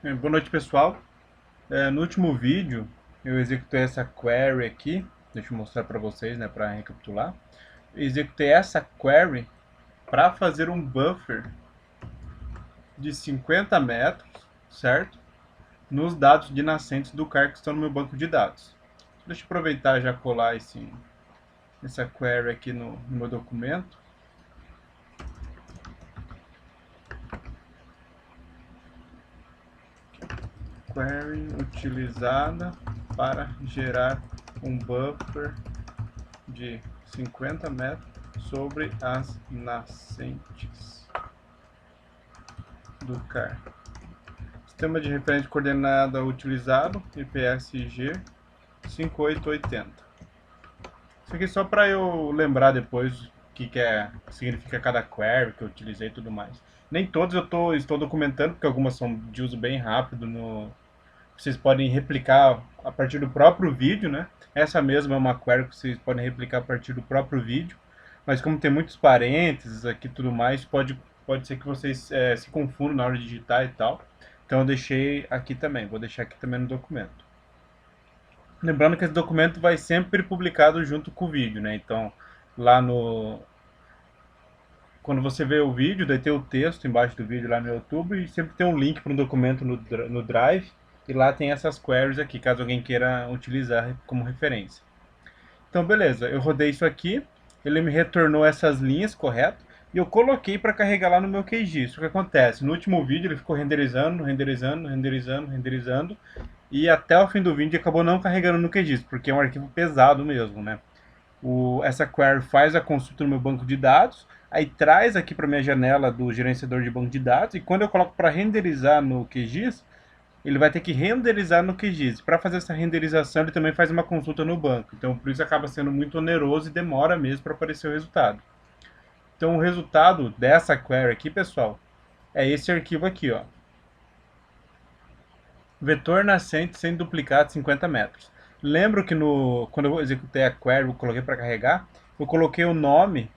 Boa noite, pessoal. No último vídeo eu executei essa query aqui. Deixa eu mostrar para vocês, né, para recapitular. Eu executei essa query para fazer um buffer de 50 metros, certo? Nos dados de nascentes do CAR que estão no meu banco de dados. Deixa eu aproveitar e já colar essa query aqui no meu documento. Query utilizada para gerar um buffer de 50 metros sobre as nascentes do CAR. Sistema de referência de coordenada utilizado, IPSG 5880. Isso aqui só para eu lembrar depois o que significa cada query que eu utilizei e tudo mais. Nem todos estou documentando, porque algumas são de uso bem rápido. Vocês podem replicar a partir do próprio vídeo, né? Essa mesma é uma query que vocês podem replicar a partir do próprio vídeo. Mas como tem muitos parênteses aqui e tudo mais, pode ser que vocês se confundam na hora de digitar e tal. Então eu deixei aqui também, vou deixar aqui também no documento. Lembrando que esse documento vai sempre publicado junto com o vídeo, né? Então, lá no... Quando você vê o vídeo, daí tem o texto embaixo do vídeo lá no YouTube e sempre tem um link para um documento no Drive. E lá tem essas queries aqui, caso alguém queira utilizar como referência. Então, beleza, eu rodei isso aqui, ele me retornou essas linhas, correto? E eu coloquei para carregar lá no meu QGIS. Isso que acontece, no último vídeo ele ficou renderizando, renderizando, renderizando, renderizando, e até o fim do vídeo acabou não carregando no QGIS, porque é um arquivo pesado mesmo, né? Essa query faz a consulta no meu banco de dados, aí traz aqui para minha janela do gerenciador de banco de dados, e quando eu coloco para renderizar no QGIS, ele vai ter que renderizar no QGIS. Para fazer essa renderização, ele também faz uma consulta no banco. Então, por isso acaba sendo muito oneroso e demora mesmo para aparecer o resultado. Então, o resultado dessa query aqui, pessoal, é esse arquivo aqui, ó. Vetor nascente sem duplicado 50 metros. Lembro que quando eu executei a query, eu coloquei para carregar, eu coloquei o nome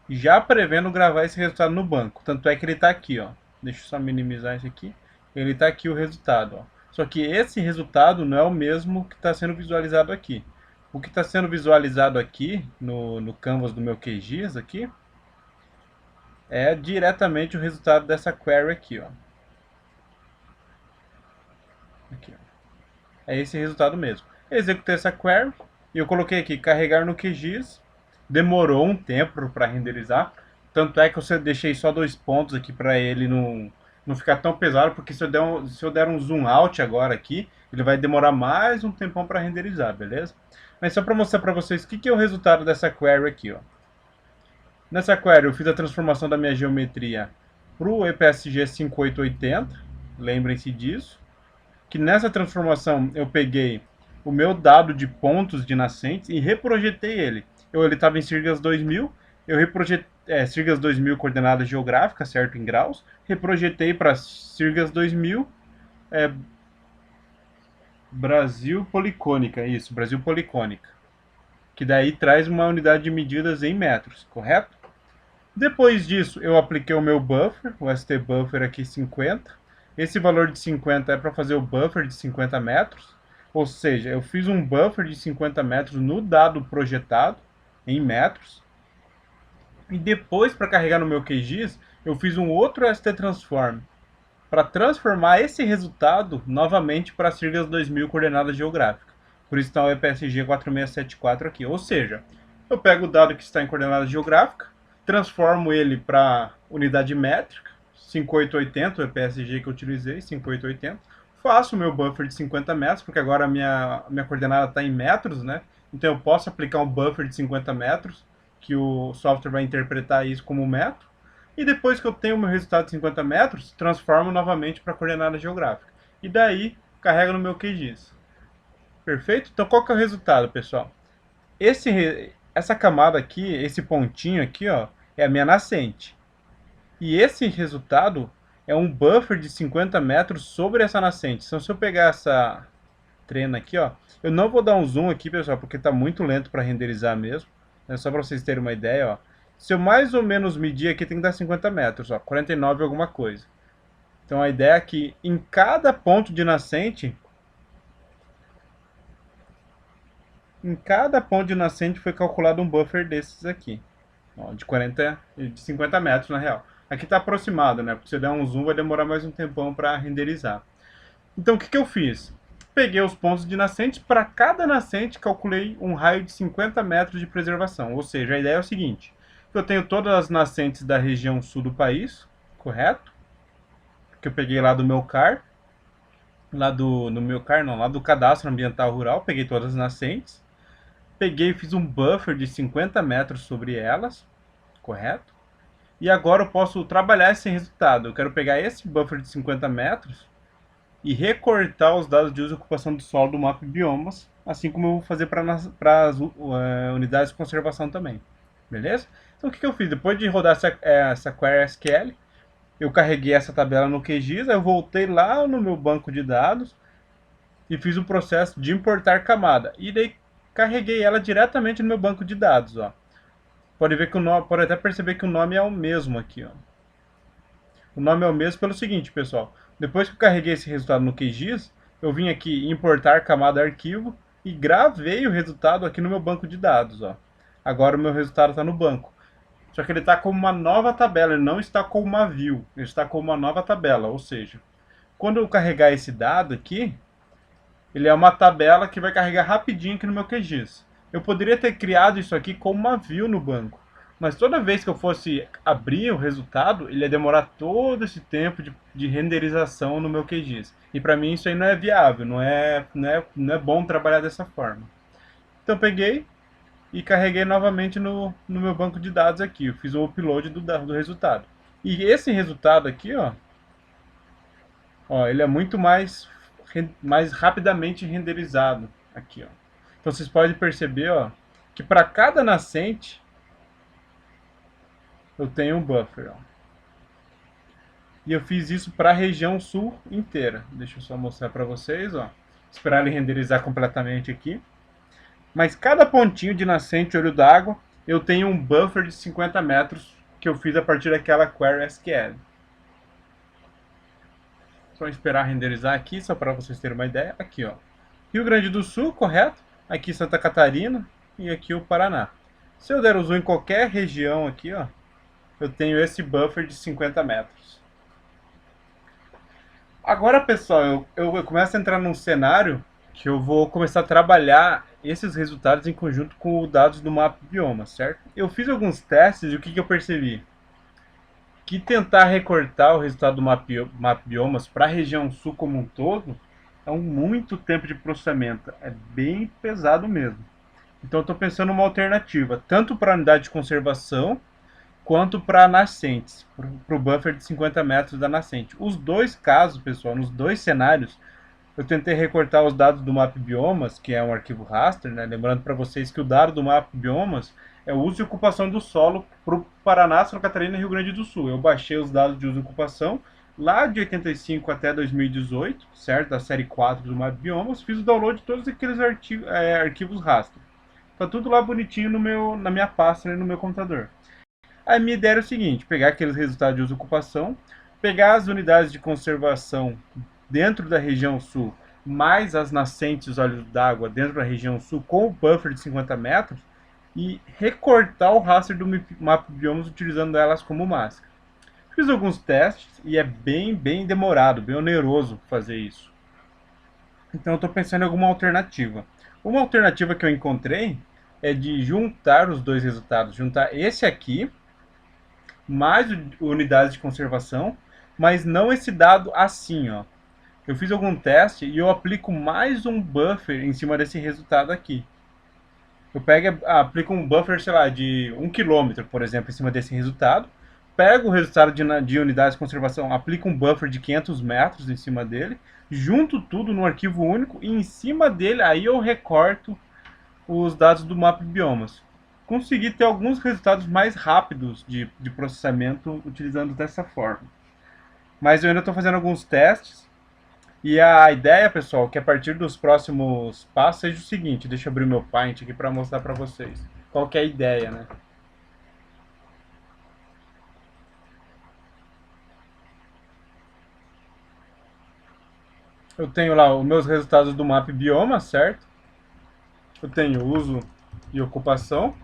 já prevendo gravar esse resultado no banco. Tanto é que ele está aqui, ó. Deixa eu só minimizar isso aqui. Ele está aqui o resultado, ó. Só que esse resultado não é o mesmo que está sendo visualizado aqui. O que está sendo visualizado aqui no canvas do meu QGIS aqui é diretamente o resultado dessa query aqui, ó. Aqui, ó. É esse resultado mesmo. Eu executei essa query e eu coloquei aqui carregar no QGIS. Demorou um tempo para renderizar. Tanto é que eu deixei só 2 pontos aqui para ele não ficar tão pesado, porque se eu der um zoom out agora aqui, ele vai demorar mais um tempão para renderizar, beleza? Mas só para mostrar para vocês o que é o resultado dessa query aqui, ó. Nessa query eu fiz a transformação da minha geometria para o EPSG 5880, lembrem-se disso. Que nessa transformação eu peguei o meu dado de pontos de nascentes e reprojetei ele. Ele estava em Sirgas 2000, eu reprojetei Sirgas 2000 coordenada geográfica, certo, em graus, reprojetei para Sirgas 2000 é, Brasil policônica, isso, Brasil policônica, que daí traz uma unidade de medidas em metros, correto? Depois disso, eu apliquei o meu buffer, o ST buffer aqui 50. Esse valor de 50 é para fazer o buffer de 50 metros. Ou seja, eu fiz um buffer de 50 metros no dado projetado, em metros. E depois, para carregar no meu QGIS, eu fiz um outro ST transform, para transformar esse resultado novamente para Sirgas 2000 coordenada geográfica. Por isso está o EPSG 4674 aqui. Ou seja, eu pego o dado que está em coordenada geográfica, transformo ele para unidade métrica, 5880, o EPSG que eu utilizei, 5880, faço o meu buffer de 50 metros, porque agora a minha coordenada está em metros, né? Então eu posso aplicar um buffer de 50 metros, que o software vai interpretar isso como metro. E depois que eu tenho o meu resultado de 50 metros, transformo novamente para a coordenada geográfica. E daí, carrega no meu QGIS. Perfeito? Então qual que é o resultado, pessoal? Essa camada aqui, esse pontinho aqui, ó, é a minha nascente. E esse resultado é um buffer de 50 metros sobre essa nascente. Então se eu pegar essa trena aqui, ó, eu não vou dar um zoom aqui, pessoal, porque está muito lento para renderizar mesmo. É só para vocês terem uma ideia, ó. Se eu mais ou menos medir aqui, tem que dar 50 metros, ó, 49 alguma coisa. Então a ideia é que em cada ponto de nascente, foi calculado um buffer desses aqui. Ó, de 50 metros na real. Aqui está aproximado, né? Porque se eu der um zoom vai demorar mais um tempão para renderizar. Então o que eu fiz? Peguei os pontos de nascente, para cada nascente calculei um raio de 50 metros de preservação. Ou seja, a ideia é o seguinte: eu tenho todas as nascentes da região sul do país, correto? Que eu peguei lá do meu CAR, lá do Cadastro Ambiental Rural, peguei todas as nascentes, peguei e fiz um buffer de 50 metros sobre elas, correto? E agora eu posso trabalhar esse resultado. Eu quero pegar esse buffer de 50 metros e recortar os dados de uso e ocupação do solo do mapa biomas, assim como eu vou fazer para as unidades de conservação também. Beleza? Então o que eu fiz? Depois de rodar essa query SQL, eu carreguei essa tabela no QGIS, eu voltei lá no meu banco de dados e fiz o processo de importar camada. E daí carreguei ela diretamente no meu banco de dados. Ó. Pode ver que pode até perceber que o nome é o mesmo aqui. Ó. O nome é o mesmo pelo seguinte, pessoal. Depois que eu carreguei esse resultado no QGIS, eu vim aqui em importar camada arquivo e gravei o resultado aqui no meu banco de dados. Ó. Agora o meu resultado está no banco. Só que ele está como uma nova tabela, ele não está como uma view, ele está como uma nova tabela. Ou seja, quando eu carregar esse dado aqui, ele é uma tabela que vai carregar rapidinho aqui no meu QGIS. Eu poderia ter criado isso aqui como uma view no banco, mas toda vez que eu fosse abrir o resultado, ele ia demorar todo esse tempo de renderização no meu QGIS. E para mim isso aí não é viável, não é bom trabalhar dessa forma. Então eu peguei e carreguei novamente no meu banco de dados aqui. Eu fiz o upload do resultado. E esse resultado aqui, ó, ele é muito mais rapidamente renderizado aqui, ó. Então vocês podem perceber, ó, que para cada nascente eu tenho um buffer, ó. E eu fiz isso para a região sul inteira. Deixa eu só mostrar para vocês, ó. Esperar ele renderizar completamente aqui. Mas cada pontinho de nascente olho d'água, eu tenho um buffer de 50 metros que eu fiz a partir daquela query SQL. Só esperar renderizar aqui, só para vocês terem uma ideia. Aqui, ó. Rio Grande do Sul, correto? Aqui Santa Catarina e aqui o Paraná. Se eu der o zoom em qualquer região aqui, ó, eu tenho esse buffer de 50 metros. Agora, pessoal, eu começo a entrar num cenário que eu vou começar a trabalhar esses resultados em conjunto com os dados do mapa bioma, certo? Eu fiz alguns testes e o que eu percebi? Que tentar recortar o resultado do mapa biomas para a região sul como um todo é muito tempo de processamento, é bem pesado mesmo. Então eu estou pensando uma alternativa, tanto para a unidade de conservação quanto para nascentes, para o buffer de 50 metros da nascente. Os dois casos, pessoal, nos dois cenários, eu tentei recortar os dados do mapa biomas, que é um arquivo raster, né? Lembrando para vocês que o dado do mapa biomas é o uso e ocupação do solo para o Paraná, Santa Catarina e Rio Grande do Sul. Eu baixei os dados de uso e ocupação lá de 85 até 2018, certo? Da série 4 do mapa biomas, fiz o download de todos aqueles arquivos raster. Tá tudo lá bonitinho na minha pasta, né, no meu computador. A minha ideia era o seguinte: pegar aqueles resultados de uso e ocupação, pegar as unidades de conservação dentro da região sul, mais as nascentes e os olhos d'água dentro da região sul, com o buffer de 50 metros, e recortar o raster do mapa de biomas utilizando elas como máscara. Fiz alguns testes e é bem demorado, bem oneroso fazer isso. Então eu estou pensando em alguma alternativa. Uma alternativa que eu encontrei é de juntar os dois resultados, juntar esse aqui mais unidades de conservação, mas não esse dado assim, ó. Eu fiz algum teste e eu aplico mais um buffer em cima desse resultado aqui. Eu aplico um buffer, sei lá, de 1 km, por exemplo, em cima desse resultado. Pego o resultado de unidades de conservação, aplico um buffer de 500 metros em cima dele, junto tudo num arquivo único e em cima dele aí eu recorto os dados do mapa de biomas. Consegui ter alguns resultados mais rápidos de processamento utilizando dessa forma. Mas eu ainda estou fazendo alguns testes. E a ideia, pessoal, que a partir dos próximos passos seja o seguinte: deixa eu abrir meu Paint aqui para mostrar para vocês qual que é a ideia, né? Eu tenho lá os meus resultados do mapa bioma, certo? Eu tenho uso e ocupação.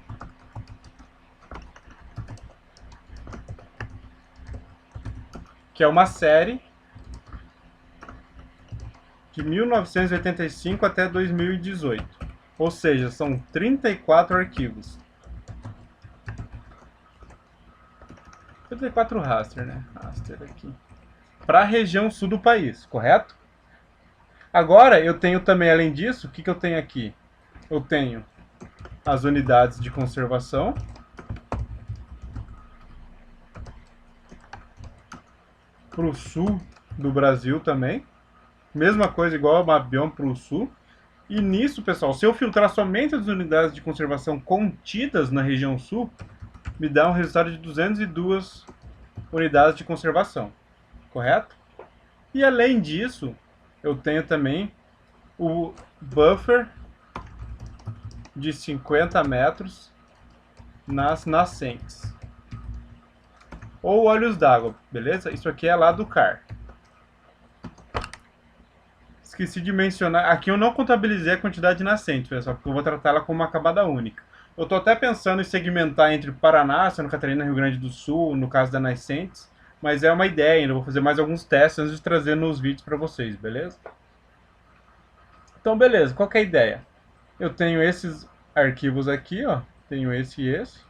Que é uma série de 1985 até 2018. Ou seja, são 34 arquivos. 34 raster, né? Raster aqui. Para a região sul do país, correto? Agora eu tenho também, além disso, o que eu tenho aqui? Eu tenho as unidades de conservação. Para o sul do Brasil também. Mesma coisa, igual a Mabion para o sul. E nisso, pessoal, se eu filtrar somente as unidades de conservação contidas na região sul, me dá um resultado de 202 unidades de conservação, correto? E além disso, eu tenho também o buffer de 50 metros nas nascentes. Ou olhos d'água, beleza? Isso aqui é lá do CAR. Esqueci de mencionar, aqui eu não contabilizei a quantidade de nascentes, pessoal, porque eu vou tratar ela como uma camada única. Eu estou até pensando em segmentar entre Paraná, Santa Catarina e Rio Grande do Sul, no caso da nascentes, mas é uma ideia ainda, vou fazer mais alguns testes antes de trazer nos vídeos para vocês, beleza? Então, beleza, qual que é a ideia? Eu tenho esses arquivos aqui, ó, tenho esse e esse,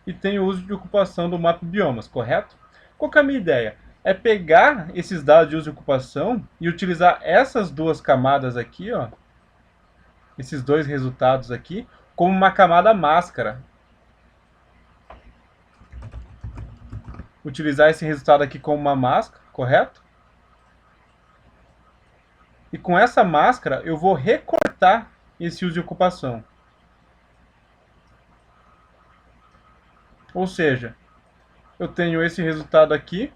e tenho o uso de ocupação do mapa biomas, correto? Qual que é a minha ideia? É pegar esses dados de uso e ocupação e utilizar essas duas camadas aqui, ó, esses dois resultados aqui, como uma camada máscara. Utilizar esse resultado aqui como uma máscara, correto? E com essa máscara eu vou recortar esse uso de ocupação. Ou seja, eu tenho esse resultado aqui,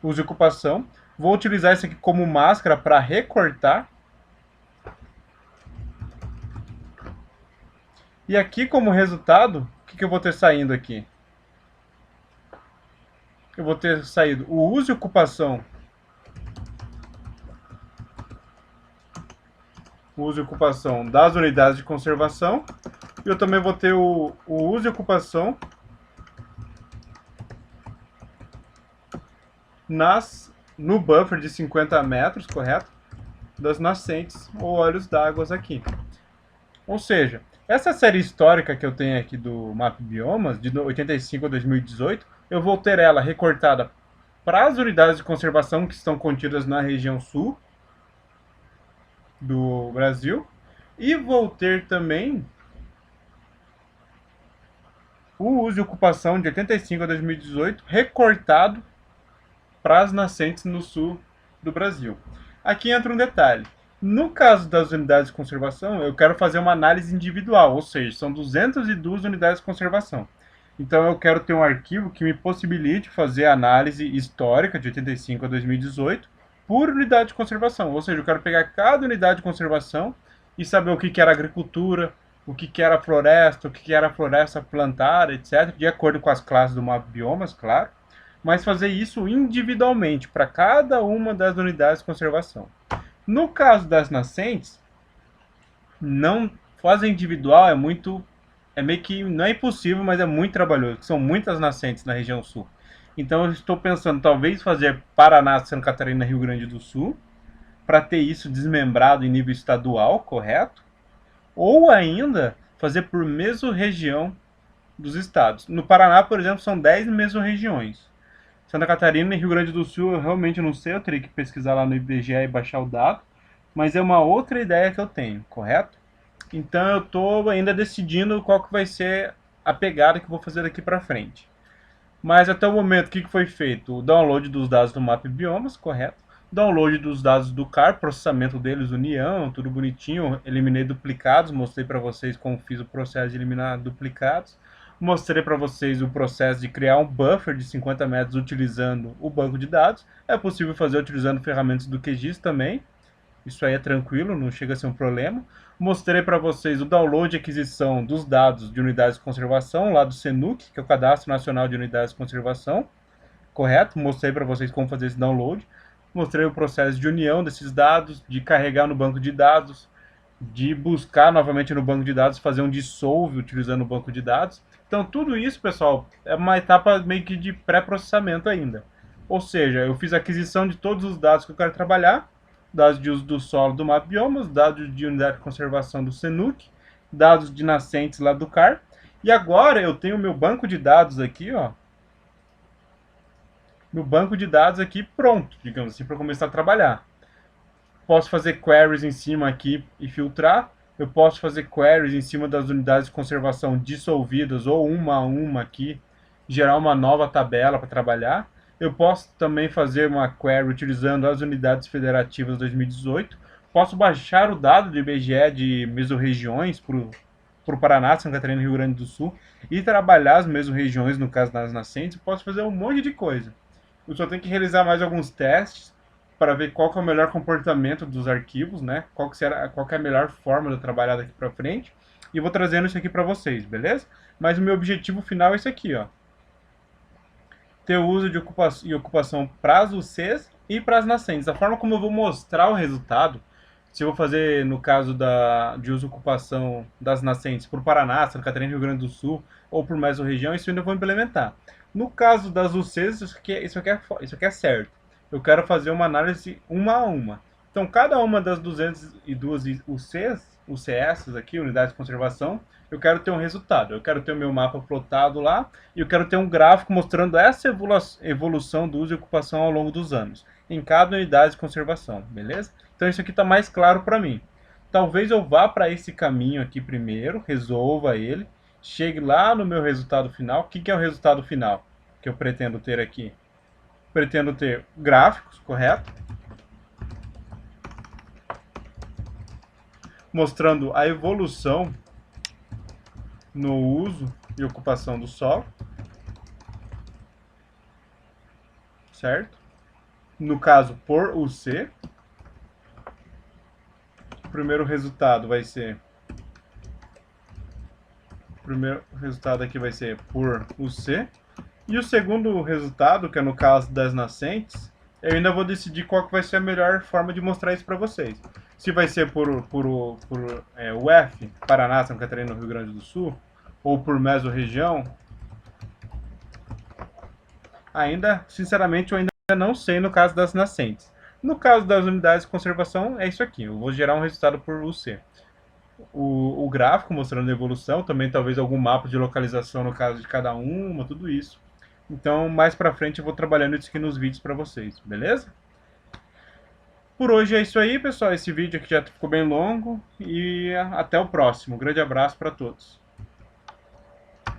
uso de ocupação. Vou utilizar esse aqui como máscara para recortar. E aqui como resultado, o que eu vou ter saindo aqui? Eu vou ter saído o uso e ocupação. O uso e ocupação das unidades de conservação. E eu também vou ter o uso e ocupação no buffer de 50 metros, correto? Das nascentes ou olhos d'água aqui. Ou seja, essa série histórica que eu tenho aqui do Map Biomas, de 85 a 2018, eu vou ter ela recortada para as unidades de conservação que estão contidas na região sul do Brasil. E vou ter também o uso e ocupação de 85 a 2018 recortado para as nascentes no sul do Brasil. Aqui entra um detalhe. No caso das unidades de conservação, eu quero fazer uma análise individual, ou seja, são 202 unidades de conservação. Então eu quero ter um arquivo que me possibilite fazer a análise histórica de 85 a 2018 por unidade de conservação. Ou seja, eu quero pegar cada unidade de conservação e saber o que era agricultura, o que era floresta, o que era floresta plantada, etc., de acordo com as classes do mapa biomas, claro, mas fazer isso individualmente para cada uma das unidades de conservação. No caso das nascentes, não fazer individual é meio que não é impossível, mas é muito trabalhoso, são muitas nascentes na região sul. Então eu estou pensando talvez fazer Paraná, Santa Catarina, Rio Grande do Sul, para ter isso desmembrado em nível estadual, correto? Ou ainda fazer por mesorregião dos estados. No Paraná, por exemplo, são 10 mesorregiões. Santa Catarina e Rio Grande do Sul eu realmente não sei, eu teria que pesquisar lá no IBGE e baixar o dado, mas é uma outra ideia que eu tenho, correto? Então eu estou ainda decidindo qual que vai ser a pegada que eu vou fazer daqui para frente. Mas até o momento, o que foi feito? O download dos dados do Map Biomas, correto? Download dos dados do CAR, processamento deles, união, tudo bonitinho. Eliminei duplicados, mostrei para vocês como fiz o processo de eliminar duplicados. Mostrei para vocês o processo de criar um buffer de 50 metros utilizando o banco de dados. É possível fazer utilizando ferramentas do QGIS também. Isso aí é tranquilo, não chega a ser um problema. Mostrei para vocês o download e aquisição dos dados de unidades de conservação, lá do CNUC, que é o Cadastro Nacional de Unidades de Conservação, correto? Mostrei para vocês como fazer esse download. Mostrei o processo de união desses dados, de carregar no banco de dados, de buscar novamente no banco de dados, fazer um dissolve utilizando o banco de dados. Então tudo isso, pessoal, é uma etapa meio que de pré-processamento ainda. Ou seja, eu fiz a aquisição de todos os dados que eu quero trabalhar, dados de uso do solo do MapBiomas, dados de unidade de conservação do Senuc, dados de nascentes lá do CAR, e agora eu tenho o meu banco de dados aqui, ó, meu banco de dados aqui pronto, digamos assim, para começar a trabalhar. Posso fazer queries em cima aqui e filtrar. Eu posso fazer queries em cima das unidades de conservação dissolvidas ou uma a uma aqui, gerar uma nova tabela para trabalhar. Eu posso também fazer uma query utilizando as unidades federativas 2018. Posso baixar o dado do IBGE de mesorregiões para o Paraná, Santa Catarina e Rio Grande do Sul e trabalhar as mesorregiões, no caso das nascentes. Posso fazer um monte de coisa. Eu só tenho que realizar mais alguns testes para ver qual que é o melhor comportamento dos arquivos, né? Qual que é a melhor forma de eu trabalhar daqui para frente. E vou trazendo isso aqui para vocês, beleza? Mas o meu objetivo final é esse aqui, ó. Ter o uso de ocupação para as UCs e para as nascentes. A forma como eu vou mostrar o resultado, se eu vou fazer no caso de uso e ocupação das nascentes para o Paraná, Santa Catarina e Rio Grande do Sul, ou por mesorregião, isso eu ainda vou implementar. No caso das UCs, isso aqui é certo. Eu quero fazer uma análise uma a uma. Então, cada uma das 202 UCS aqui, unidades de conservação, eu quero ter um resultado. Eu quero ter o meu mapa plotado lá e eu quero ter um gráfico mostrando essa evolução do uso e ocupação ao longo dos anos, em cada unidade de conservação, beleza? Então, isso aqui está mais claro para mim. Talvez eu vá para esse caminho aqui primeiro, resolva ele, chegue lá no meu resultado final. O que é o resultado final que eu pretendo ter aqui? Pretendo ter gráficos, correto? Mostrando a evolução no uso e ocupação do solo, certo? No caso, por UC, o primeiro resultado vai ser... O primeiro resultado aqui vai ser por UC. E o segundo resultado, que é no caso das nascentes, eu ainda vou decidir qual que vai ser a melhor forma de mostrar isso para vocês. Se vai ser por UF, Paraná, Santa Catarina, Rio Grande do Sul, ou por mesorregião, ainda, sinceramente, eu ainda não sei no caso das nascentes. No caso das unidades de conservação, é isso aqui. Eu vou gerar um resultado por UC. O gráfico mostrando a evolução, também talvez algum mapa de localização no caso de cada uma, tudo isso. Então, mais pra frente eu vou trabalhando isso aqui nos vídeos pra vocês, beleza? Por hoje é isso aí, pessoal. Esse vídeo aqui já ficou bem longo e até o próximo. Um grande abraço para todos.